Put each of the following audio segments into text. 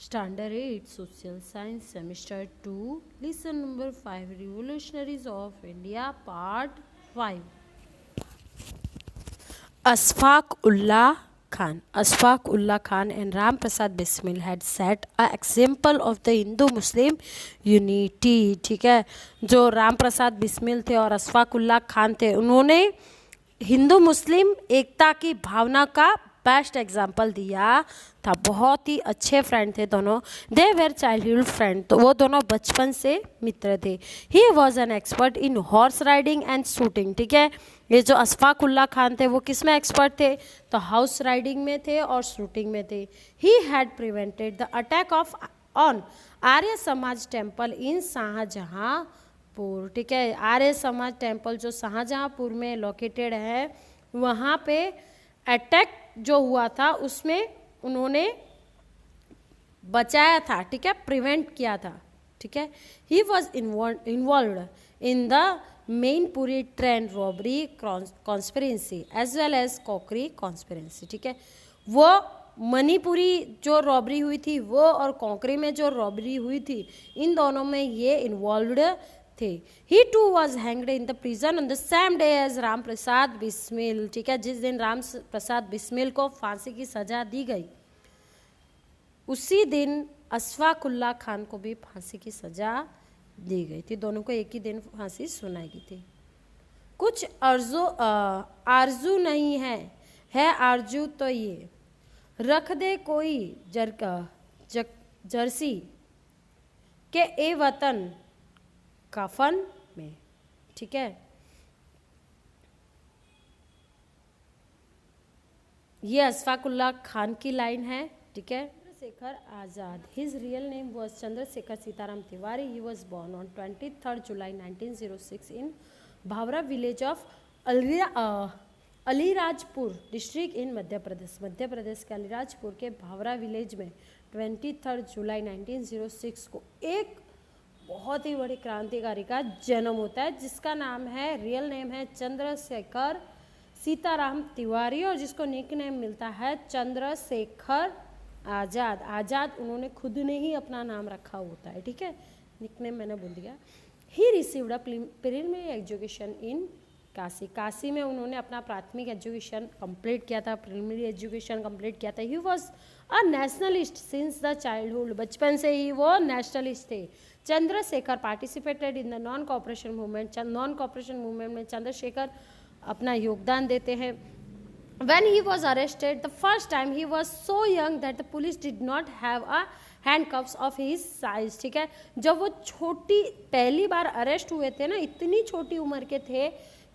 Standard 8 Social Science Semester 2 Lesson number 5 Revolutionaries of India Part 5 Ashfaq Ullah Khan and Ram Prasad Bismil had set an example of the Hindu-Muslim unity. ठीक है, जो राम प्रसाद बिस्मिल थे और अशफाक उल्लाह खान थे, उन्होंने हिंदू मुस्लिम एकता की भावना का बेस्ट एग्जाम्पल दिया था. बहुत ही अच्छे फ्रेंड थे दोनों. दे वेर चाइल्डहुड फ्रेंड, तो वो दोनों बचपन से मित्र थे. He was an expert in horse riding and shooting. ठीक है, ये जो अशफाक उल्लाह खान थे वो किस में एक्सपर्ट थे? तो हाउस राइडिंग में थे और शूटिंग में थे. He had prevented the attack of on Arya Samaj temple इन शाहजहाँपुर. ठीक है, आर्य समाज टेम्पल जो शाहजहाँपुर में लोकेटेड है, वहाँ पे अटैक जो हुआ था उसमें उन्होंने बचाया था. ठीक है, प्रिवेंट किया था. ठीक है, he was involve in the Mainpuri train robbery conspiracy as well as Kakori conspiracy. ठीक है, वो मणिपुरी जो रॉबरी हुई थी वो और कोकरी में जो रॉबरी हुई थी, इन दोनों में ये इन्वॉल्व्ड थे. He too was hanged in the prison on the same day as Ram Prasad Bismil. ठीक है, जिस दिन राम प्रसाद बिस्मिल को फांसी की सजा दी गई, उसी दिन अशफाक उल्लाह खान को भी फांसी की सजा दी गई थी. दोनों को एक ही दिन फांसी सुनाई गई थी. कुछ आरजू नहीं है आरजू तो ये रख दे कोई जर्सी के ए वतन कफन में. ठीक है, ये अशफाक उल्लाह खान की लाइन है. ठीक है, Chandrashekhar Azad, his real name was Chandrashekhar Sitaram Tiwari. He was born on 23 July 1906 in Bhavra village of Alirajpur district in Madhya Pradesh. Madhya Pradesh के अलीराजपुर के भावरा विलेज में 23 जुलाई 1906 को एक बहुत ही बड़ी क्रांतिकारी का जन्म होता है, जिसका नाम है, रियल नेम है चंद्रशेखर सीताराम तिवारी, और जिसको निक नेम मिलता है चंद्रशेखर आज़ाद. आज़ाद उन्होंने खुद ने ही अपना नाम रखा होता है. ठीक है, निक नेम मैंने बोल दिया. He received a preliminary education in Kashi. Kashi में उन्होंने अपना प्राथमिक एजुकेशन कंप्लीट किया था, प्रिलिमिनरी एजुकेशन कंप्लीट किया था. He was a nationalist since the childhood. बचपन से ही वो नेशनलिस्ट थे. Chandrashekhar participated in the non cooperation movement. Non cooperation movement में चंद्रशेखर अपना योगदान देते हैं. When he was arrested the first time, he was so young that the police did not have a handcuffs of his size. ठीक है, जब वो छोटी पहली बार अरेस्ट हुए थे ना, इतनी छोटी उम्र के थे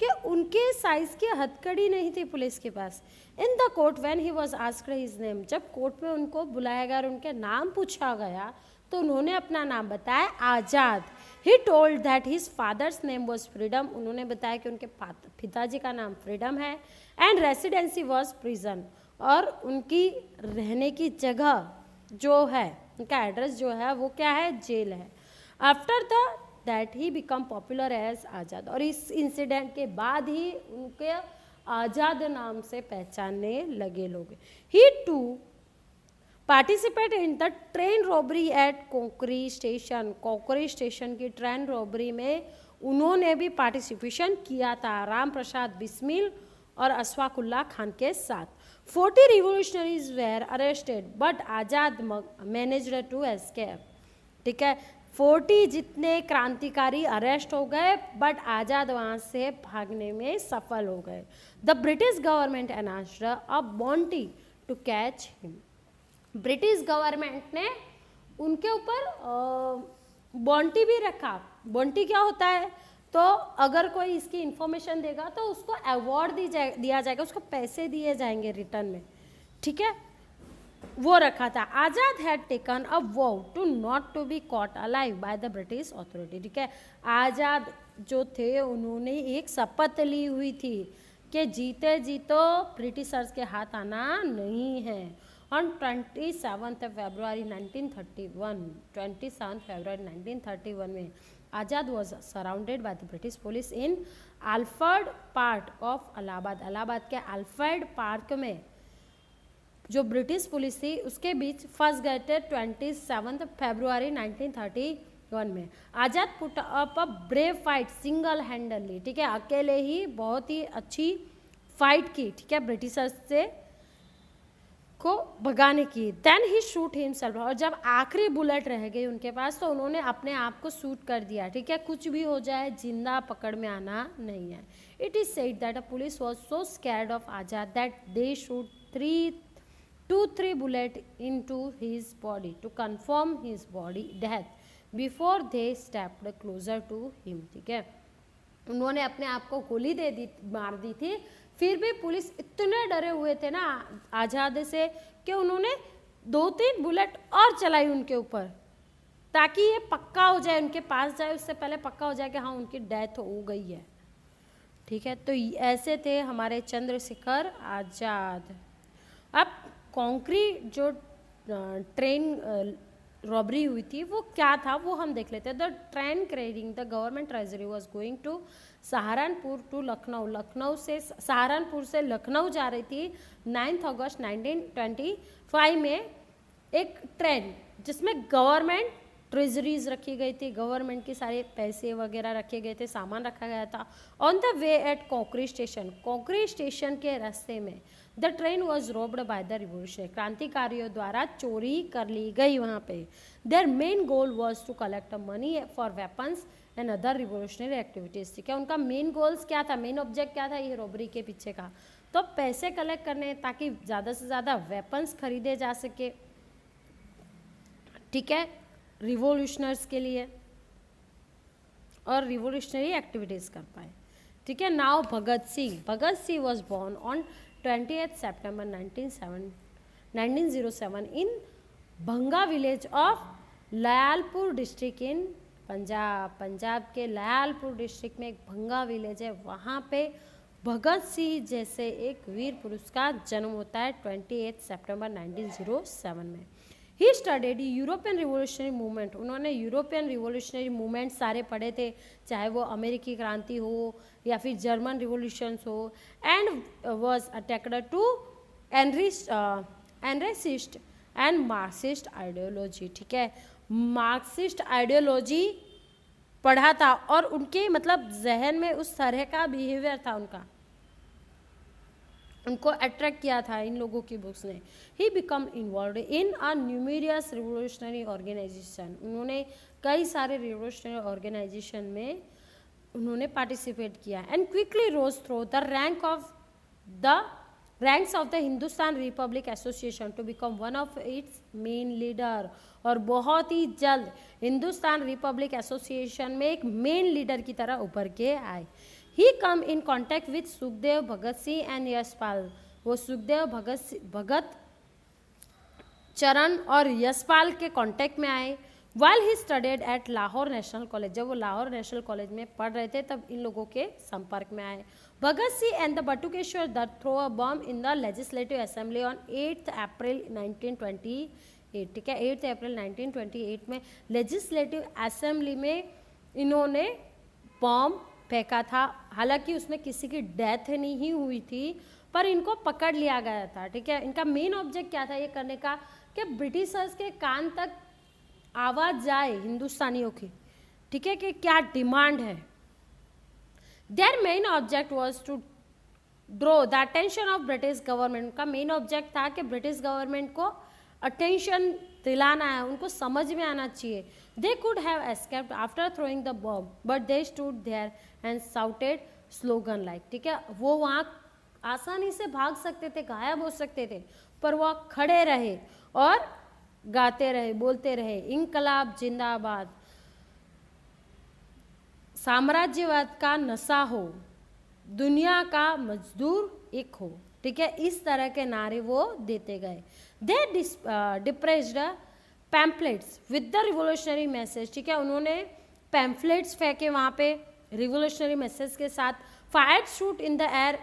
कि उनके साइज की हथकड़ी नहीं थी पुलिस के पास. In the court when he was asked his name, जब कोर्ट में उनको बुलाया गया और उनके नाम पूछा गया तो उन्होंने अपना नाम बताया, Azad. He told that his father's name was freedom. उन्होंने बताया कि उनके पिताजी का नाम फ्रीडम है. एंड रेसिडेंसी वॉज प्रिजन, और उनकी रहने की जगह जो है, उनका एड्रेस जो है वो क्या है, जेल है. After that he become popular as Azad. और इस इंसिडेंट के बाद ही उनके आज़ाद नाम से पहचानने लगे लोग. He too participate in the train robbery at Kakori station. Kakori station की ट्रेन रॉबरी में उन्होंने भी पार्टिसिपेशन किया था राम प्रसाद बिस्मिल और अशफाक उल्लाह खान के साथ. 40 revolutionaries were arrested but Azad managed to escape. ठीक है, 40 जितने क्रांतिकारी अरेस्ट हो गए, बट आज़ाद वहाँ से भागने में सफल हो गए. The British government announced a bounty to catch him. British government ने उनके ऊपर बॉन्टी भी रखा. बॉन्टी क्या होता है? तो अगर कोई इसकी इंफॉर्मेशन देगा तो उसको अवार्ड दिया जाएगा, उसको पैसे दिए जाएंगे रिटर्न में. ठीक है, वो रखा था. Azad had taken a vow to not to be caught alive by the British authority. ठीक है, आज़ाद जो थे उन्होंने एक शपथ ली हुई थी कि जीते जीतो ब्रिटिशर्स के हाथ आना नहीं है. On 27 February 1931 में आज़ाद was surrounded by the British police in Alfred Park of Allahabad. Allahabad के अल्फ्रेड पार्क में जो ब्रिटिश पुलिस थी उसके बीच फंस गए थे 27 फरवरी 1931 में। Azad put up a brave fight single handedly, ठीक है, अकेले ही बहुत ही अच्छी फाइट की, ठीक है, ब्रिटिशर्स से को भगाने की। देन ही शूट हिमसेल्फ, और जब आखिरी बुलेट रह गई उनके पास तो उन्होंने अपने आप को शूट कर दिया, ठीक है, कुछ भी हो जाए जिंदा पकड़ में आना नहीं है। It is said that a police was so scared of Azad that they shoot 3 bullet into his body to confirm his body death before they stepped closer to him, ठीक है, उन्होंने अपने आप को गोली मार दी थी, फिर भी पुलिस इतने डरे हुए थे ना आज़ाद से कि उन्होंने 2-3 बुलेट और चलाई उनके ऊपर, ताकि ये पक्का हो जाए, उनके पास जाए उससे पहले पक्का हो जाए कि हाँ उनकी डेथ हो गई है, ठीक है। तो ऐसे थे हमारे चंद्रशेखर आज़ाद। अब कॉन्क्री जो ट्रेन रॉबरी हुई थी वो क्या था वो हम देख लेते हैं। The train carrying the government treasury was going to Saharanpur to Lucknow, Lucknow से सहारनपुर से लखनऊ जा रही थी 9 अगस्त 1925 में एक ट्रेन जिसमें गवर्नमेंट ट्रेजरीज रखी गई थी, गवर्नमेंट के सारे पैसे वगैरह रखे गए थे, सामान रखा गया था। On the way at Kakori station, Kakori station के रास्ते में the train was robbed by the revolution, क्रांतिकारियों द्वारा चोरी कर ली गई वहाँ पे। Their main goal was to collect money for weapons and other revolutionary activities, ठीक है, उनका मेन गोल्स क्या था, मेन ऑब्जेक्ट क्या था ये रॉबरी के पीछे का, तो पैसे कलेक्ट करने ताकि ज़्यादा से ज़्यादा वेपन्स खरीदे जा सके, ठीक है, रिवोल्यूशनर्स के लिए और रिवोल्यूशनरी एक्टिविटीज़ कर पाए, ठीक है। Now Bhagat Singh was born on 28 September 1907 in Banga village of Lyallpur district in Punjab के लयालपुर डिस्ट्रिक्ट में एक भंगा विलेज है, वहाँ पे भगत सिंह जैसे एक वीर पुरुष का जन्म होता है 28 सितंबर 1907 में। He studied European revolutionary movement, उन्होंने यूरोपियन रिवोल्यूशनरी मूवमेंट सारे पढ़े थे, चाहे वो अमेरिकी क्रांति हो या फिर जर्मन रिवोल्यूशंस हो, and was attacked to anarchist and Marxist ideology, ठीक है, मार्क्सिस्ट आइडियोलॉजी पढ़ा था और उनके मतलब जहन में उस तरह का बिहेवियर था उनको अट्रैक्ट किया था इन लोगों की बुक्स ने। He become involve in a numerous revolutionary organization, उन्होंने कई सारे रिवोल्यूशनरी ऑर्गेनाइजेशन में उन्होंने पार्टिसिपेट किया and quickly rose through the ranks of the Hindustan Republic Association to become one of its main leader, और बहुत ही जल्द हिंदुस्तान रिपब्लिक एसोसिएशन में एक मेन लीडर की तरह उभर के आए। He come in contact with Sukhdev, Bhagat Singh and Yashpal, वो सुखदेव, भगत चरण और यशपाल के कांटेक्ट में आए। While he studied at Lahore national college, जब वो लाहौर नेशनल कॉलेज में पढ़ रहे थे तब इन लोगों के संपर्क में आए। Bhagat Singh and the Batukeshwar Dutt throw a bomb in the legislative assembly on 8 April 1928, ठीक है, 8 अप्रैल 1928 में लेजिस्लेटिव असेंबली में इन्होंने बम फेंका था। हालांकि उसमें किसी की डेथ नहीं हुई थी पर इनको पकड़ लिया गया था, ठीक है। इनका मेन ऑब्जेक्ट क्या था ये करने का कि ब्रिटिशर्स के कान तक आवाज जाए हिंदुस्तानियों की, ठीक है, कि क्या डिमांड है। Their main object was to draw the attention of British government, का मेन ऑब्जेक्ट था कि ब्रिटिश गवर्नमेंट को अटेंशन दिलाना है, उनको समझ में आना चाहिए। They could have escaped after throwing the bomb but they stood there and shouted slogan like, ठीक है, वो वहाँ आसानी से भाग सकते थे, गायब हो सकते थे, पर वह खड़े रहे और गाते रहे, बोलते रहे, इंकलाब जिंदाबाद, साम्राज्यवाद का नशा हो, दुनिया का मजदूर एक हो, ठीक है, इस तरह के नारे वो देते गए। They depressed pamphlets with the revolutionary message, ठीक है, उन्होंने पैम्पलेट्स फेंके वहाँ पे रिवोल्यूशनरी मैसेज के साथ। Fire shoot in the air,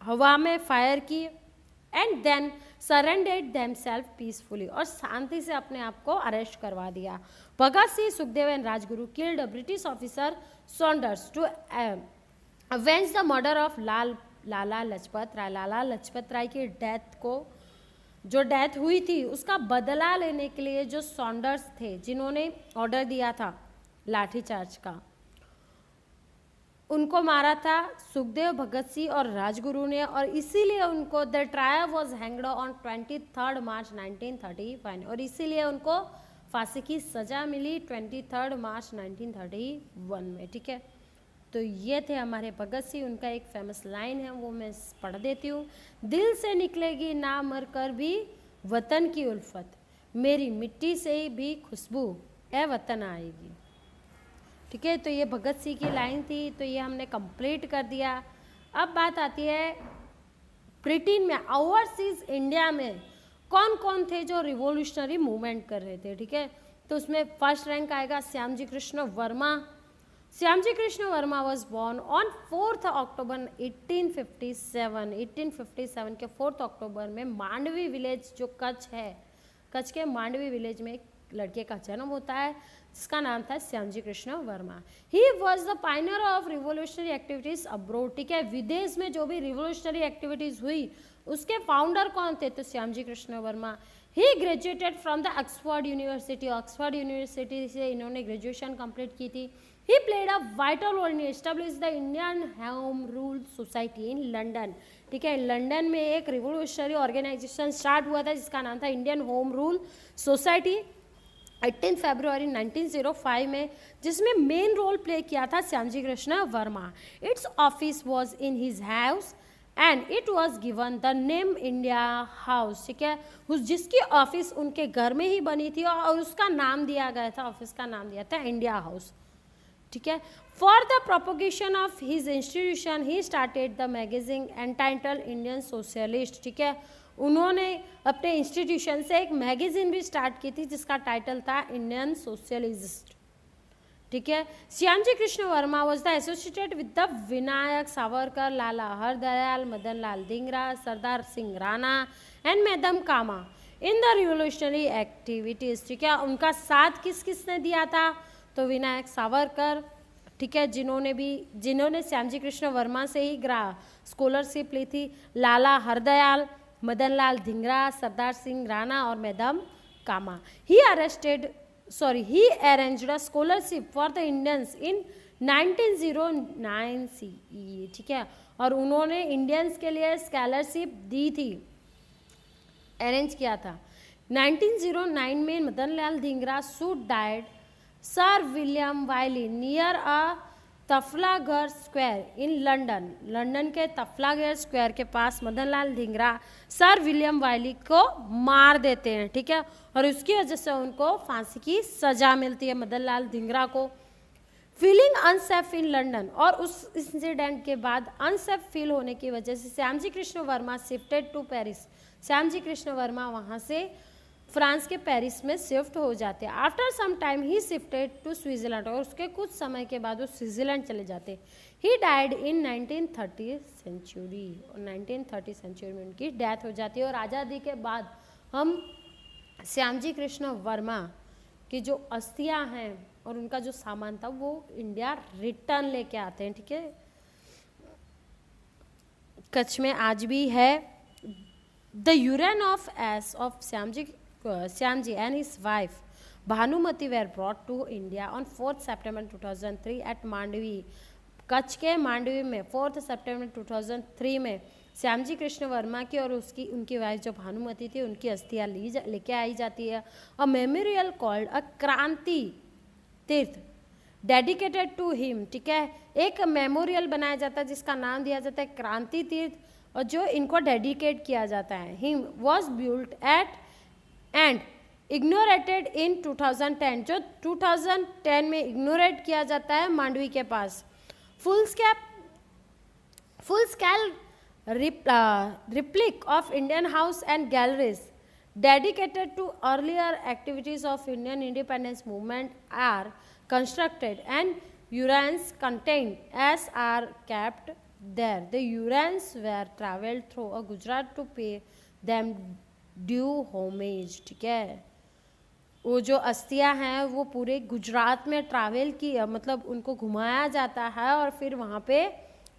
हवा में फायर की, and then surrendered themselves peacefully, और शांति से अपने आप को अरेस्ट करवा दिया। Bhagat Singh, Sukhdev and Rajguru killed a British officer Saunders to avenge the murder of Lala Lajpat Rai, Lala Lajpat Rai की डेथ को जो डेथ हुई थी उसका बदला लेने के लिए जो सॉन्डर्स थे जिन्होंने ऑर्डर दिया था लाठीचार्ज का, उनको मारा था सुखदेव, भगत सिंह और राजगुरु ने, और इसीलिए उनको the trial was hanged on 23 मार्च 1935 और इसीलिए उनको फांसी की सजा मिली 23 मार्च 1931 में। ठीक है, तो ये थे हमारे भगत सिंह। उनका एक फेमस लाइन है, वो मैं पढ़ देती हूँ। दिल से निकलेगी ना मर कर भी वतन की उल्फत, मेरी मिट्टी से ही भी खुशबू ए वतन आएगी। ठीक है, तो ये भगत सिंह की लाइन थी, तो ये हमने कंप्लीट कर दिया। अब बात आती है ब्रिटेन में, ओवरसीज इंडिया में कौन कौन थे जो रिवोल्यूशनरी मूवमेंट कर रहे थे। ठीक है, तो उसमें फर्स्ट रैंक आएगा Shyamji Krishna Verma. Shyamji Krishna Varma was born on 4 अक्टूबर 1857। 1857 के 4 अक्टूबर में मांडवी विलेज जो कच्छ है, कच्छ के मांडवी विलेज में एक लड़के का जन्म होता है जिसका नाम था Shyamji Krishna Varma. He was the Pioneer of revolutionary activities abroad. ठीक है, विदेश में जो भी रिवोल्यूशनरी एक्टिविटीज हुई उसके फाउंडर कौन थे, तो Shyamji Krishna Varma. He graduated from the Oxford University, Oxford University से इन्होंने ग्रेजुएशन कंप्लीट की थी। He played a vital role in establish the Indian Home Rule Society in London. ठीक है, लंदन में एक रिवोल्यूशनरी ऑर्गेनाइजेशन स्टार्ट हुआ था जिसका नाम था इंडियन होम रूल सोसाइटी 18 फरवरी 1905 में, जिसमें मेन रोल प्ले किया था Shyamji Krishna Verma. It's office was in his house and it was given the name India house. ठीक है, जिसकी ऑफिस उनके घर में ही बनी थी और उसका नाम दिया गया था, ऑफिस का नाम दिया था इंडिया हाउस। ठीक है, for the propagation of his institution he started the magazine entitled Indian socialist. ठीक है, उन्होंने अपने इंस्टीट्यूशन से एक मैगजीन भी स्टार्ट की थी जिसका टाइटल था इंडियन सोशलिस्ट। ठीक है, Shyamji Krishna Varma was the associated with the Vinayak Savarkar, Lala Hardayal, Madan Lal Dhingra, Sardar Singh Rana and madam Cama in the revolutionary activities. ठीक है, उनका साथ किस किसने दिया था, तो विनायक सावरकर। ठीक है, जिन्होंने श्यामजी कृष्ण वर्मा से ही स्कॉलरशिप ली थी, लाला हरदयाल, मदन लाल धिंगरा, सरदार सिंह राणा और madam Cama. He arranged a scholarship for the Indians in 1909 CE। ठीक है, और उन्होंने इंडियंस के लिए स्कॉलरशिप दी थी, अरेंज किया था। 1909 में Madan Lal Dhingra shot dead sir William Wyllie near a Trafalgar square in London. London के तफलागर स्क्वायर के पास Madan Lal Dhingra sir William Wyllie को मार देते हैं। ठीक है, और उसकी वजह से उनको फांसी की सजा मिलती है मदन लाल धिंगरा को। फीलिंग अनसेफ इन लंदन, और उस इंसिडेंट के बाद अनसेफ फील होने की वजह से Shyamji Krishna Varma shifted to Paris. Shyamji Krishna Varma वहाँ से फ्रांस के पेरिस में शिफ्ट हो जाते हैं। After some time he shifted to Switzerland, और उसके कुछ समय के बाद वो स्विट्जरलैंड चले जाते। ही डाइड इन 1930 सेंचुरी, और 1930 सेंचुरी में उनकी डेथ हो जाती है। और आज़ादी के बाद हम श्यामजी कृष्ण वर्मा की जो अस्थियां हैं और उनका जो सामान था वो इंडिया रिटर्न लेके आते हैं। ठीक है, कच्छ में आज भी है। The यूरेन of S of Shyamji and his wife Bhanumati were brought to India on 4th September 2003 at Mandvi। Kutch के मांडवी में 4 सितंबर 2003 में श्यामजी कृष्ण वर्मा की और उनकी वाइफ जो भानुमति थी उनकी अस्थियां लेके आई जाती है। अ मेमोरियल कॉल्ड अ क्रांति तीर्थ डेडिकेटेड टू हिम। ठीक है, एक मेमोरियल बनाया जाता है जिसका नाम दिया जाता है क्रांति तीर्थ, और जो इनको डेडिकेट किया जाता है। Him was built at and inaugurated in 2010, जो 2010 में इग्नोरेट किया जाता है मांडवी के पास। Full scale replica of Indian house and galleries dedicated to earlier activities of Indian independence movement are constructed and urns contained as are kept there. The urns were travelled through Gujarat to pay them due homage. ठीक है, वो जो अस्थियां हैं वो पूरे गुजरात में travel की, मतलब उनको घुमाया जाता है और फिर वहाँ पे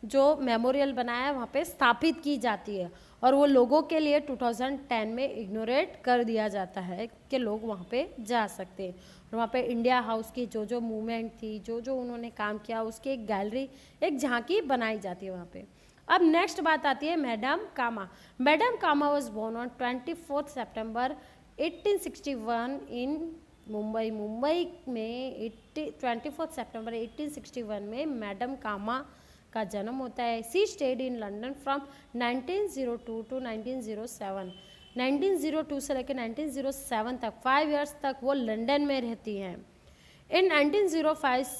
जो मेमोरियल बनाया है वहाँ पे स्थापित की जाती है। और वो लोगों के लिए 2010 में इग्नोरेट कर दिया जाता है कि लोग वहाँ पे जा सकते हैं। और वहाँ पे इंडिया हाउस की जो जो मूवमेंट थी, जो जो उन्होंने काम किया, उसकी एक गैलरी, एक झांकी बनाई जाती है वहाँ पे। अब नेक्स्ट बात आती है madam Cama. Madam Cama was born on 24 September 1861 in Mumbai. Mumbai में 24 सितंबर 1861 में मैडम कामा का जन्म होता है। She stayed in London from 1902 to 1907। 1902 से लेकर 1907 तक 5 इयर्स तक वो लंदन में रहती हैं। In 1905,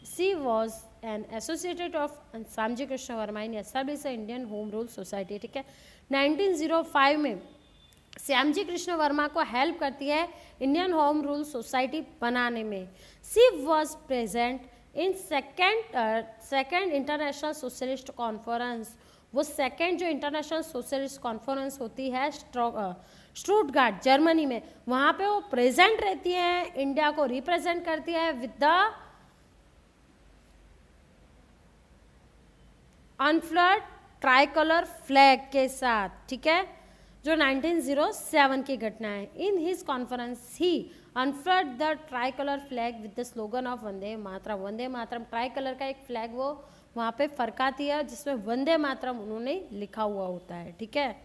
she was an associate of Shyamji Krishna Verma in established Indian Home Rule Society। ठीक है, 1905 में श्यामजी कृष्ण वर्मा को हेल्प करती है इंडियन होम रूल सोसाइटी बनाने में। She was present in second international socialist conference. वो सेकेंड जो इंटरनेशनल सोशलिस्ट कॉन्फ्रेंस होती है स्टुटगार्ट जर्मनी में, वहाँ पे वो प्रेजेंट रहती है, इंडिया को रिप्रेजेंट करती है with the unfurled tricolour flag के साथ। ठीक है, जो 1907 की घटना है। In his conference he unfurled the tricolour flag with the slogan of Vande Mataram. Vande Mataram tricolour का एक फ्लैग वो वहाँ पे फरकाती है जिसमें वंदे मातरम उन्होंने लिखा हुआ होता है। ठीक है,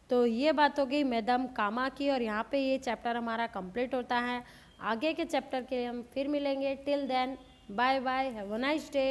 तो ये बात हो गई मैडम कामा की, और यहाँ पे ये चैप्टर हमारा कंप्लीट होता है। आगे के चैप्टर के लिए हम फिर मिलेंगे। Till then bye bye, have a nice day.